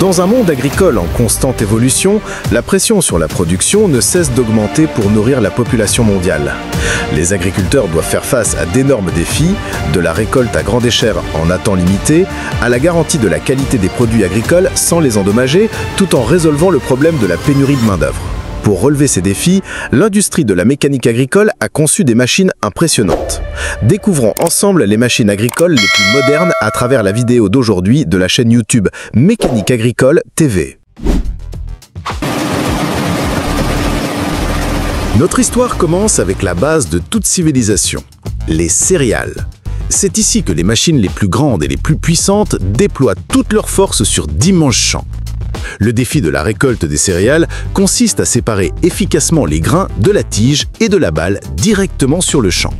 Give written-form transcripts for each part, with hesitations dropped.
Dans un monde agricole en constante évolution, la pression sur la production ne cesse d'augmenter pour nourrir la population mondiale. Les agriculteurs doivent faire face à d'énormes défis, de la récolte à grande échelle en un temps limité, à la garantie de la qualité des produits agricoles sans les endommager, tout en résolvant le problème de la pénurie de main-d'œuvre. Pour relever ces défis, l'industrie de la mécanique agricole a conçu des machines impressionnantes. Découvrons ensemble les machines agricoles les plus modernes à travers la vidéo d'aujourd'hui de la chaîne YouTube Mécanique Agricole TV. Notre histoire commence avec la base de toute civilisation, les céréales. C'est ici que les machines les plus grandes et les plus puissantes déploient toutes leurs forces sur d'immenses champs. Le défi de la récolte des céréales consiste à séparer efficacement les grains de la tige et de la balle directement sur le champ.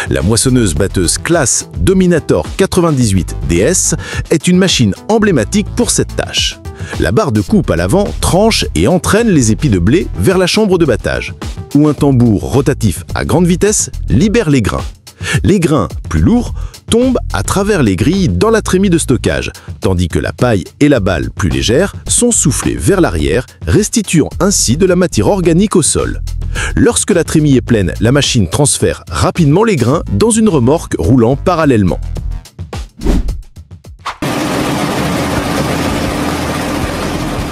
La moissonneuse-batteuse classe Dominator 98 DS est une machine emblématique pour cette tâche. La barre de coupe à l'avant tranche et entraîne les épis de blé vers la chambre de battage, où un tambour rotatif à grande vitesse libère les grains. Les grains, plus lourds, tombent à travers les grilles dans la trémie de stockage, tandis que la paille et la balle, plus légères, sont soufflées vers l'arrière, restituant ainsi de la matière organique au sol. Lorsque la trémie est pleine, la machine transfère rapidement les grains dans une remorque roulant parallèlement.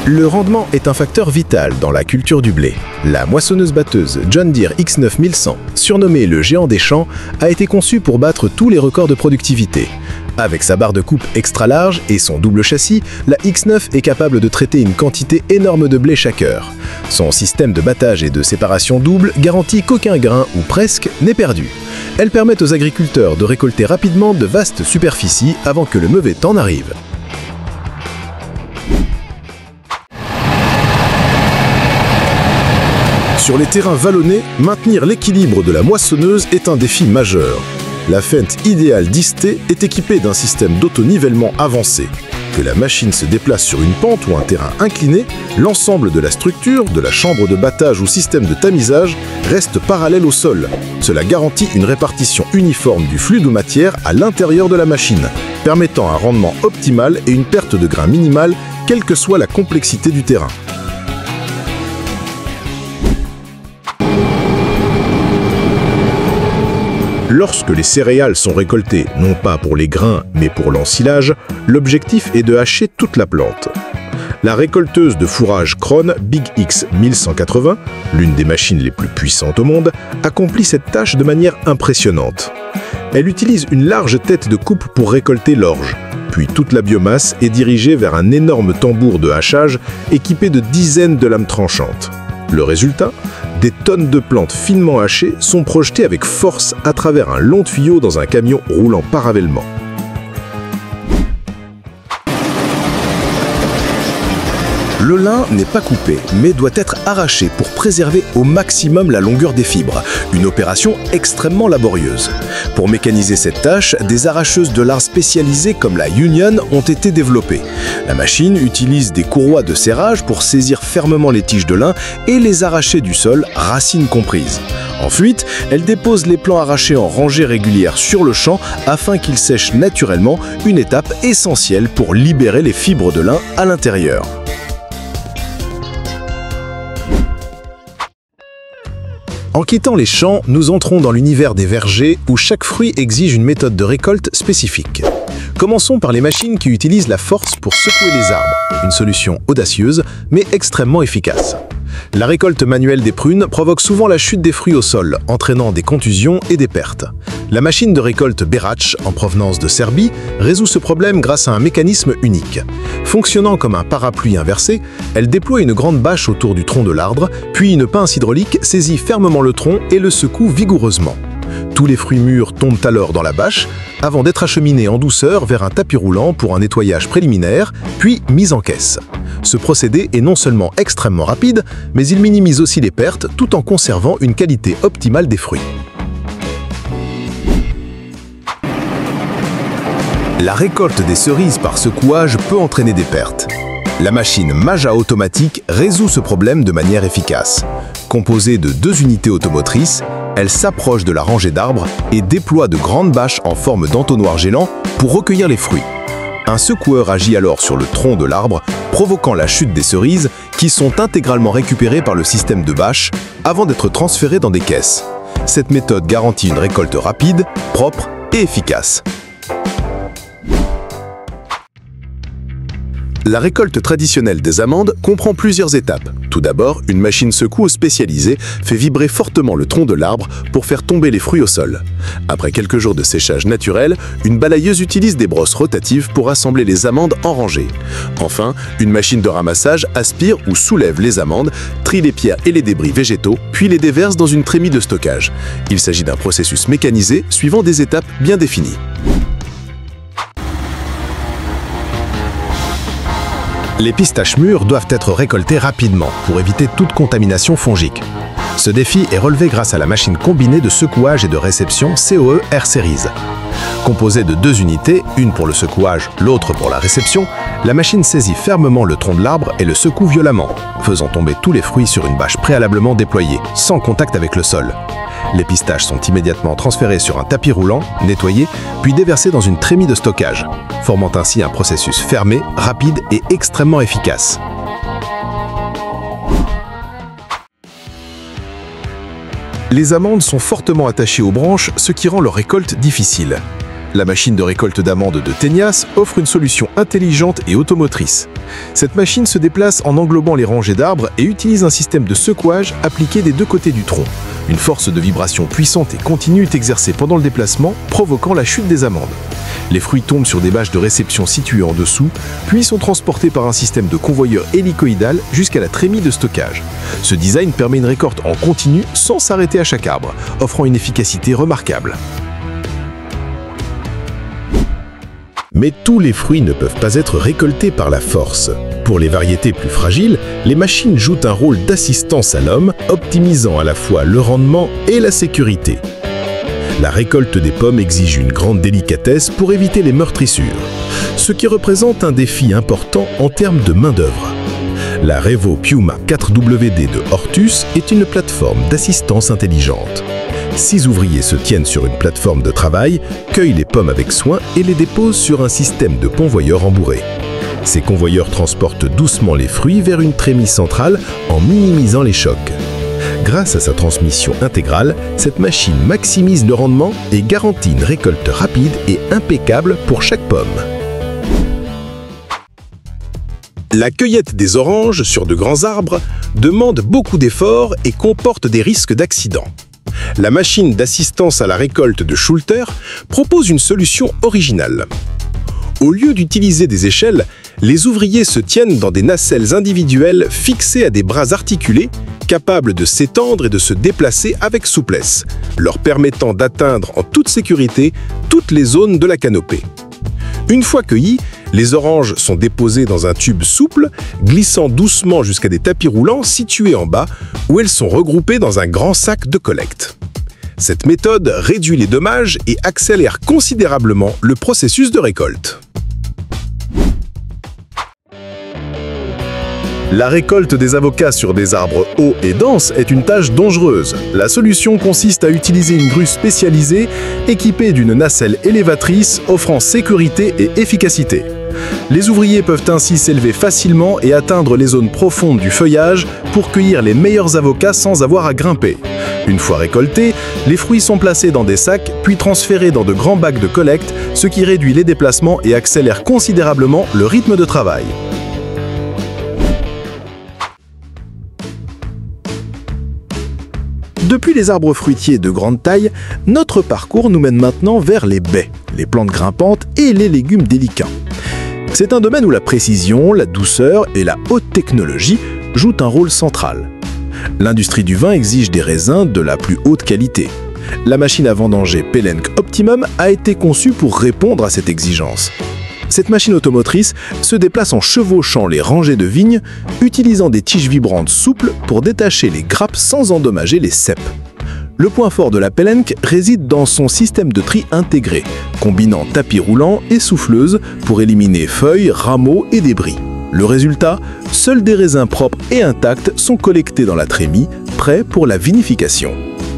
Le rendement est un facteur vital dans la culture du blé. La moissonneuse-batteuse John Deere X9100, surnommée le géant des champs, a été conçue pour battre tous les records de productivité. Avec sa barre de coupe extra large et son double châssis, la X9 est capable de traiter une quantité énorme de blé chaque heure. Son système de battage et de séparation double garantit qu'aucun grain, ou presque, n'est perdu. Elle permet aux agriculteurs de récolter rapidement de vastes superficies avant que le mauvais temps n'arrive. Sur les terrains vallonnés, maintenir l'équilibre de la moissonneuse est un défi majeur. La fente idéale d'Iste est équipée d'un système d'autonivellement avancé. Que la machine se déplace sur une pente ou un terrain incliné, l'ensemble de la structure, de la chambre de battage ou système de tamisage reste parallèle au sol. Cela garantit une répartition uniforme du flux de matière à l'intérieur de la machine, permettant un rendement optimal et une perte de grains minimale, quelle que soit la complexité du terrain. Lorsque les céréales sont récoltées, non pas pour les grains, mais pour l'ensilage, l'objectif est de hacher toute la plante. La récolteuse de fourrage Krone Big X 1180, l'une des machines les plus puissantes au monde, accomplit cette tâche de manière impressionnante. Elle utilise une large tête de coupe pour récolter l'orge, puis toute la biomasse est dirigée vers un énorme tambour de hachage équipé de dizaines de lames tranchantes. Le résultat ? Des tonnes de plantes finement hachées sont projetées avec force à travers un long tuyau dans un camion roulant parallèlement. Le lin n'est pas coupé, mais doit être arraché pour préserver au maximum la longueur des fibres, une opération extrêmement laborieuse. Pour mécaniser cette tâche, des arracheuses de lard spécialisées comme la Union ont été développées. La machine utilise des courroies de serrage pour saisir fermement les tiges de lin et les arracher du sol, racines comprises. Ensuite, elle dépose les plants arrachés en rangées régulières sur le champ afin qu'ils sèchent naturellement, une étape essentielle pour libérer les fibres de lin à l'intérieur. En quittant les champs, nous entrons dans l'univers des vergers où chaque fruit exige une méthode de récolte spécifique. Commençons par les machines qui utilisent la force pour secouer les arbres, une solution audacieuse mais extrêmement efficace. La récolte manuelle des prunes provoque souvent la chute des fruits au sol, entraînant des contusions et des pertes. La machine de récolte Berac, en provenance de Serbie, résout ce problème grâce à un mécanisme unique. Fonctionnant comme un parapluie inversé, elle déploie une grande bâche autour du tronc de l'arbre, puis une pince hydraulique saisit fermement le tronc et le secoue vigoureusement. Tous les fruits mûrs tombent alors dans la bâche, avant d'être acheminés en douceur vers un tapis roulant pour un nettoyage préliminaire, puis mis en caisse. Ce procédé est non seulement extrêmement rapide, mais il minimise aussi les pertes tout en conservant une qualité optimale des fruits. La récolte des cerises par secouage peut entraîner des pertes. La machine Maja automatique résout ce problème de manière efficace. Composée de 2 unités automotrices, elle s'approche de la rangée d'arbres et déploie de grandes bâches en forme d'entonnoir gélant pour recueillir les fruits. Un secoueur agit alors sur le tronc de l'arbre, provoquant la chute des cerises qui sont intégralement récupérées par le système de bâche avant d'être transférées dans des caisses. Cette méthode garantit une récolte rapide, propre et efficace. La récolte traditionnelle des amandes comprend plusieurs étapes. Tout d'abord, une machine secoueuse spécialisée fait vibrer fortement le tronc de l'arbre pour faire tomber les fruits au sol. Après quelques jours de séchage naturel, une balayeuse utilise des brosses rotatives pour assembler les amandes en rangées. Enfin, une machine de ramassage aspire ou soulève les amandes, trie les pierres et les débris végétaux, puis les déverse dans une trémie de stockage. Il s'agit d'un processus mécanisé suivant des étapes bien définies. Les pistaches mûres doivent être récoltées rapidement pour éviter toute contamination fongique. Ce défi est relevé grâce à la machine combinée de secouage et de réception COE R-Series. Composée de 2 unités, une pour le secouage, l'autre pour la réception, la machine saisit fermement le tronc de l'arbre et le secoue violemment, faisant tomber tous les fruits sur une bâche préalablement déployée, sans contact avec le sol. Les pistaches sont immédiatement transférées sur un tapis roulant, nettoyées, puis déversées dans une trémie de stockage, formant ainsi un processus fermé, rapide et extrêmement efficace. Les amandes sont fortement attachées aux branches, ce qui rend leur récolte difficile. La machine de récolte d'amandes de Tenias offre une solution intelligente et automotrice. Cette machine se déplace en englobant les rangées d'arbres et utilise un système de secouage appliqué des 2 côtés du tronc. Une force de vibration puissante et continue est exercée pendant le déplacement, provoquant la chute des amandes. Les fruits tombent sur des bâches de réception situées en dessous, puis sont transportés par un système de convoyeur hélicoïdal jusqu'à la trémie de stockage. Ce design permet une récolte en continu sans s'arrêter à chaque arbre, offrant une efficacité remarquable. Mais tous les fruits ne peuvent pas être récoltés par la force. Pour les variétés plus fragiles, les machines jouent un rôle d'assistance à l'homme, optimisant à la fois le rendement et la sécurité. La récolte des pommes exige une grande délicatesse pour éviter les meurtrissures, ce qui représente un défi important en termes de main-d'œuvre. La Revo Piuma 4WD de Hortus est une plateforme d'assistance intelligente. 6 ouvriers se tiennent sur une plateforme de travail, cueillent les pommes avec soin et les déposent sur un système de convoyeurs embourrés. Ces convoyeurs transportent doucement les fruits vers une trémie centrale en minimisant les chocs. Grâce à sa transmission intégrale, cette machine maximise le rendement et garantit une récolte rapide et impeccable pour chaque pomme. La cueillette des oranges sur de grands arbres demande beaucoup d'efforts et comporte des risques d'accident. La machine d'assistance à la récolte de Schulter propose une solution originale. Au lieu d'utiliser des échelles, les ouvriers se tiennent dans des nacelles individuelles fixées à des bras articulés, capables de s'étendre et de se déplacer avec souplesse, leur permettant d'atteindre en toute sécurité toutes les zones de la canopée. Une fois cueillies, les oranges sont déposées dans un tube souple, glissant doucement jusqu'à des tapis roulants situés en bas, où elles sont regroupées dans un grand sac de collecte. Cette méthode réduit les dommages et accélère considérablement le processus de récolte. La récolte des avocats sur des arbres hauts et denses est une tâche dangereuse. La solution consiste à utiliser une grue spécialisée équipée d'une nacelle élévatrice offrant sécurité et efficacité. Les ouvriers peuvent ainsi s'élever facilement et atteindre les zones profondes du feuillage pour cueillir les meilleurs avocats sans avoir à grimper. Une fois récoltés, les fruits sont placés dans des sacs puis transférés dans de grands bacs de collecte, ce qui réduit les déplacements et accélère considérablement le rythme de travail. Depuis les arbres fruitiers de grande taille, notre parcours nous mène maintenant vers les baies, les plantes grimpantes et les légumes délicats. C'est un domaine où la précision, la douceur et la haute technologie jouent un rôle central. L'industrie du vin exige des raisins de la plus haute qualité. La machine à vendanger Pelenc Optimum a été conçue pour répondre à cette exigence. Cette machine automotrice se déplace en chevauchant les rangées de vignes, utilisant des tiges vibrantes souples pour détacher les grappes sans endommager les ceps. Le point fort de la Pelenc réside dans son système de tri intégré, combinant tapis roulant et souffleuse pour éliminer feuilles, rameaux et débris. Le résultat, seuls des raisins propres et intacts sont collectés dans la trémie, prêts pour la vinification.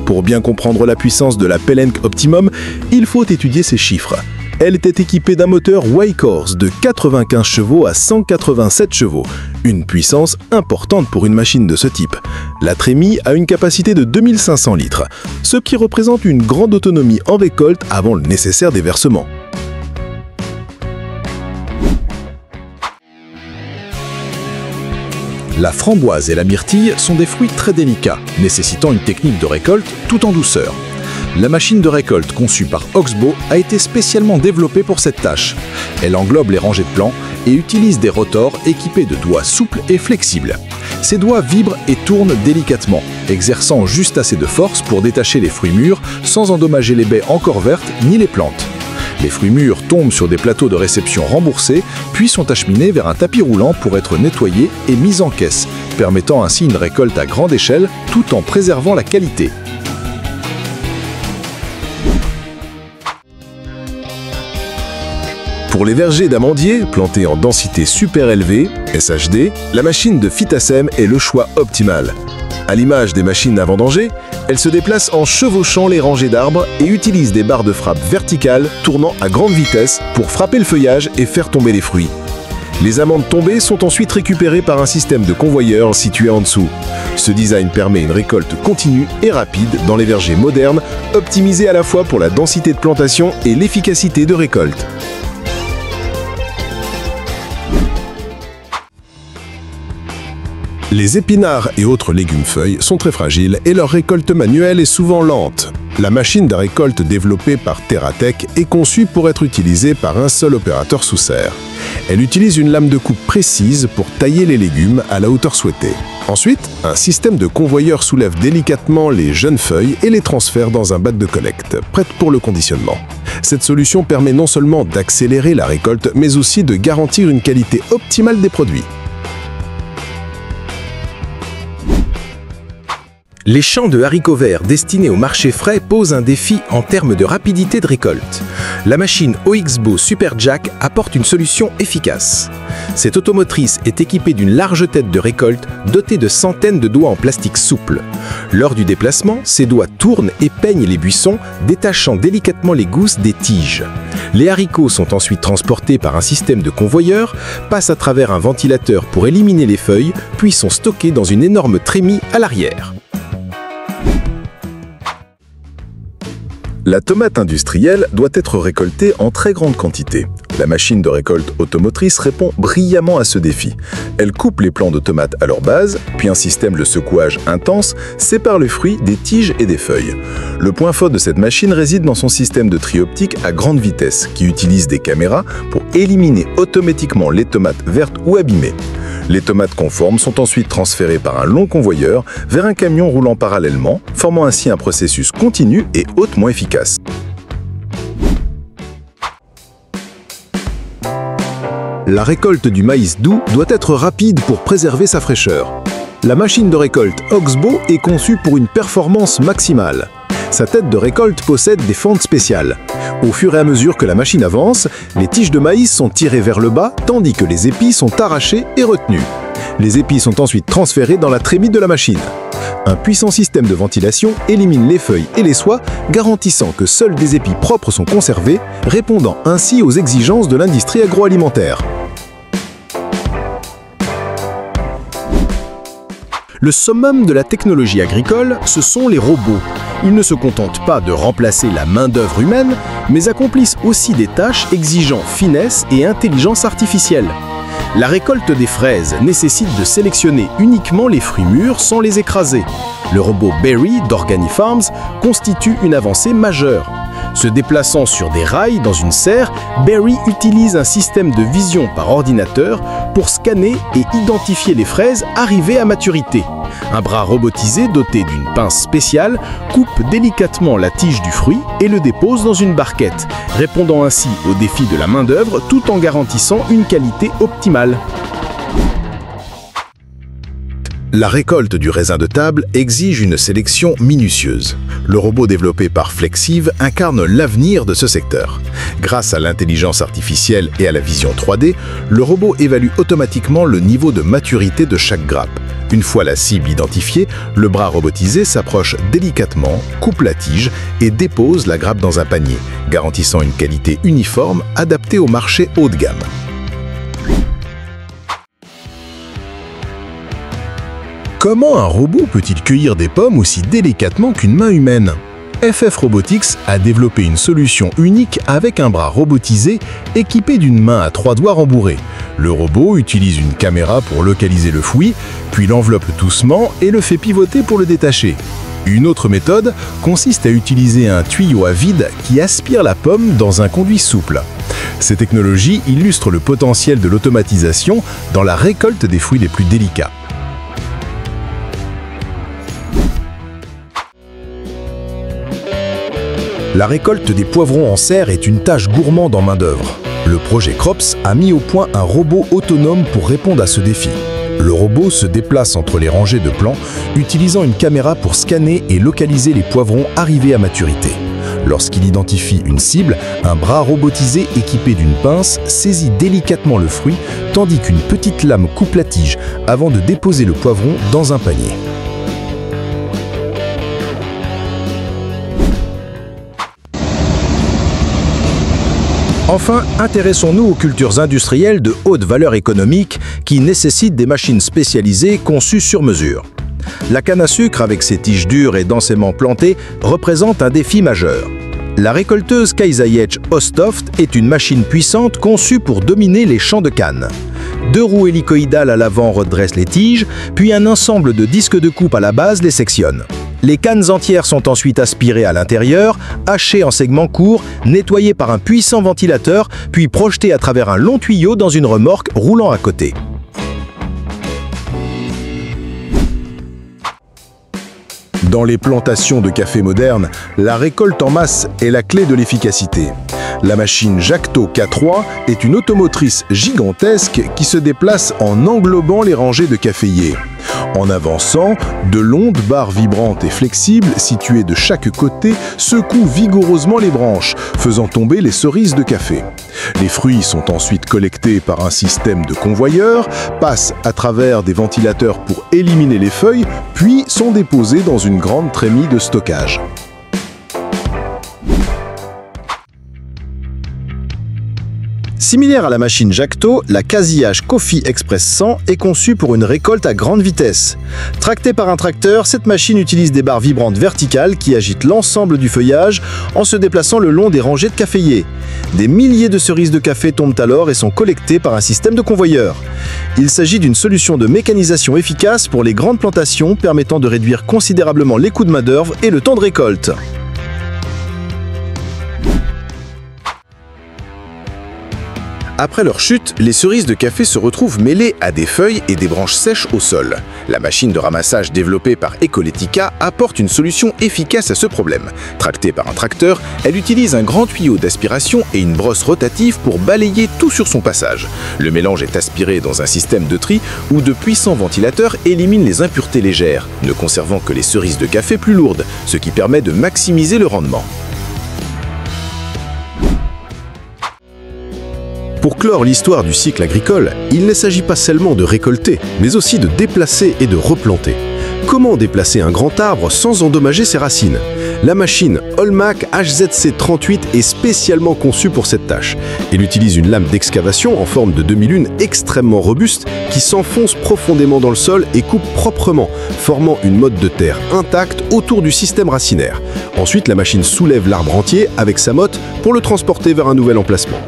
Pour bien comprendre la puissance de la Pelenc Optimum, il faut étudier ces chiffres. Elle était équipée d'un moteur Waycors de 95 chevaux à 187 chevaux, une puissance importante pour une machine de ce type. La trémie a une capacité de 2500 litres, ce qui représente une grande autonomie en récolte avant le nécessaire déversement. La framboise et la myrtille sont des fruits très délicats, nécessitant une technique de récolte tout en douceur. La machine de récolte conçue par Oxbow a été spécialement développée pour cette tâche. Elle englobe les rangées de plants et utilise des rotors équipés de doigts souples et flexibles. Ces doigts vibrent et tournent délicatement, exerçant juste assez de force pour détacher les fruits mûrs sans endommager les baies encore vertes ni les plantes. Les fruits mûrs tombent sur des plateaux de réception remboursés, puis sont acheminés vers un tapis roulant pour être nettoyés et mis en caisse, permettant ainsi une récolte à grande échelle tout en préservant la qualité. Pour les vergers d'amandiers, plantés en densité super élevée, SHD, la machine de Phytasem est le choix optimal. À l'image des machines à vendanger, elle se déplace en chevauchant les rangées d'arbres et utilise des barres de frappe verticales tournant à grande vitesse pour frapper le feuillage et faire tomber les fruits. Les amandes tombées sont ensuite récupérées par un système de convoyeur situé en dessous. Ce design permet une récolte continue et rapide dans les vergers modernes, optimisés à la fois pour la densité de plantation et l'efficacité de récolte. Les épinards et autres légumes-feuilles sont très fragiles et leur récolte manuelle est souvent lente. La machine de récolte développée par TerraTech est conçue pour être utilisée par un seul opérateur sous serre. Elle utilise une lame de coupe précise pour tailler les légumes à la hauteur souhaitée. Ensuite, un système de convoyeur soulève délicatement les jeunes feuilles et les transfère dans un bac de collecte, prête pour le conditionnement. Cette solution permet non seulement d'accélérer la récolte, mais aussi de garantir une qualité optimale des produits. Les champs de haricots verts destinés au marché frais posent un défi en termes de rapidité de récolte. La machine Oxbow SuperJack apporte une solution efficace. Cette automotrice est équipée d'une large tête de récolte dotée de centaines de doigts en plastique souple. Lors du déplacement, ces doigts tournent et peignent les buissons, détachant délicatement les gousses des tiges. Les haricots sont ensuite transportés par un système de convoyeur, passent à travers un ventilateur pour éliminer les feuilles, puis sont stockés dans une énorme trémie à l'arrière. La tomate industrielle doit être récoltée en très grande quantité. La machine de récolte automotrice répond brillamment à ce défi. Elle coupe les plants de tomates à leur base, puis un système de secouage intense sépare les fruits des tiges et des feuilles. Le point fort de cette machine réside dans son système de tri optique à grande vitesse, qui utilise des caméras pour éliminer automatiquement les tomates vertes ou abîmées. Les tomates conformes sont ensuite transférées par un long convoyeur vers un camion roulant parallèlement, formant ainsi un processus continu et hautement efficace. La récolte du maïs doux doit être rapide pour préserver sa fraîcheur. La machine de récolte Oxbow est conçue pour une performance maximale. Sa tête de récolte possède des fentes spéciales. Au fur et à mesure que la machine avance, les tiges de maïs sont tirées vers le bas, tandis que les épis sont arrachés et retenus. Les épis sont ensuite transférés dans la trémie de la machine. Un puissant système de ventilation élimine les feuilles et les soies, garantissant que seuls des épis propres sont conservés, répondant ainsi aux exigences de l'industrie agroalimentaire. Le summum de la technologie agricole, ce sont les robots. Ils ne se contentent pas de remplacer la main-d'œuvre humaine, mais accomplissent aussi des tâches exigeant finesse et intelligence artificielle. La récolte des fraises nécessite de sélectionner uniquement les fruits mûrs sans les écraser. Le robot Berry d'Organifarms constitue une avancée majeure. Se déplaçant sur des rails dans une serre, Berry utilise un système de vision par ordinateur pour scanner et identifier les fraises arrivées à maturité. Un bras robotisé doté d'une pince spéciale coupe délicatement la tige du fruit et le dépose dans une barquette, répondant ainsi au défi de la main-d'œuvre tout en garantissant une qualité optimale. La récolte du raisin de table exige une sélection minutieuse. Le robot développé par Flexive incarne l'avenir de ce secteur. Grâce à l'intelligence artificielle et à la vision 3D, le robot évalue automatiquement le niveau de maturité de chaque grappe. Une fois la cible identifiée, le bras robotisé s'approche délicatement, coupe la tige et dépose la grappe dans un panier, garantissant une qualité uniforme adaptée au marché haut de gamme. Comment un robot peut-il cueillir des pommes aussi délicatement qu'une main humaine? FF Robotics a développé une solution unique avec un bras robotisé équipé d'une main à 3 doigts rembourrée. Le robot utilise une caméra pour localiser le fruit, puis l'enveloppe doucement et le fait pivoter pour le détacher. Une autre méthode consiste à utiliser un tuyau à vide qui aspire la pomme dans un conduit souple. Ces technologies illustrent le potentiel de l'automatisation dans la récolte des fruits les plus délicats. La récolte des poivrons en serre est une tâche gourmande en main-d'œuvre. Le projet Crops a mis au point un robot autonome pour répondre à ce défi. Le robot se déplace entre les rangées de plants, utilisant une caméra pour scanner et localiser les poivrons arrivés à maturité. Lorsqu'il identifie une cible, un bras robotisé équipé d'une pince saisit délicatement le fruit, tandis qu'une petite lame coupe la tige avant de déposer le poivron dans un panier. Enfin, intéressons-nous aux cultures industrielles de haute valeur économique qui nécessitent des machines spécialisées conçues sur mesure. La canne à sucre, avec ses tiges dures et densément plantées, représente un défi majeur. La récolteuse Kaiser Ostoft est une machine puissante conçue pour dominer les champs de canne. 2 roues hélicoïdales à l'avant redressent les tiges, puis un ensemble de disques de coupe à la base les sectionne. Les cannes entières sont ensuite aspirées à l'intérieur, hachées en segments courts, nettoyées par un puissant ventilateur, puis projetées à travers un long tuyau dans une remorque roulant à côté. Dans les plantations de café modernes, la récolte en masse est la clé de l'efficacité. La machine Jacto K3 est une automotrice gigantesque qui se déplace en englobant les rangées de caféiers. En avançant, de longues barres vibrantes et flexibles situées de chaque côté secouent vigoureusement les branches, faisant tomber les cerises de café. Les fruits sont ensuite collectés par un système de convoyeurs, passent à travers des ventilateurs pour éliminer les feuilles, puis sont déposés dans une grande trémie de stockage. Similaire à la machine Jacto, la Casillage Coffee Express 100 est conçue pour une récolte à grande vitesse. Tractée par un tracteur, cette machine utilise des barres vibrantes verticales qui agitent l'ensemble du feuillage en se déplaçant le long des rangées de caféiers. Des milliers de cerises de café tombent alors et sont collectées par un système de convoyeurs. Il s'agit d'une solution de mécanisation efficace pour les grandes plantations permettant de réduire considérablement les coûts de main-d'œuvre et le temps de récolte. Après leur chute, les cerises de café se retrouvent mêlées à des feuilles et des branches sèches au sol. La machine de ramassage développée par Ecoletica apporte une solution efficace à ce problème. Tractée par un tracteur, elle utilise un grand tuyau d'aspiration et une brosse rotative pour balayer tout sur son passage. Le mélange est aspiré dans un système de tri où de puissants ventilateurs éliminent les impuretés légères, ne conservant que les cerises de café plus lourdes, ce qui permet de maximiser le rendement. Pour clore l'histoire du cycle agricole, il ne s'agit pas seulement de récolter, mais aussi de déplacer et de replanter. Comment déplacer un grand arbre sans endommager ses racines? La machine Olmac HZC38 est spécialement conçue pour cette tâche. Elle utilise une lame d'excavation en forme de demi-lune extrêmement robuste qui s'enfonce profondément dans le sol et coupe proprement, formant une motte de terre intacte autour du système racinaire. Ensuite, la machine soulève l'arbre entier avec sa motte pour le transporter vers un nouvel emplacement.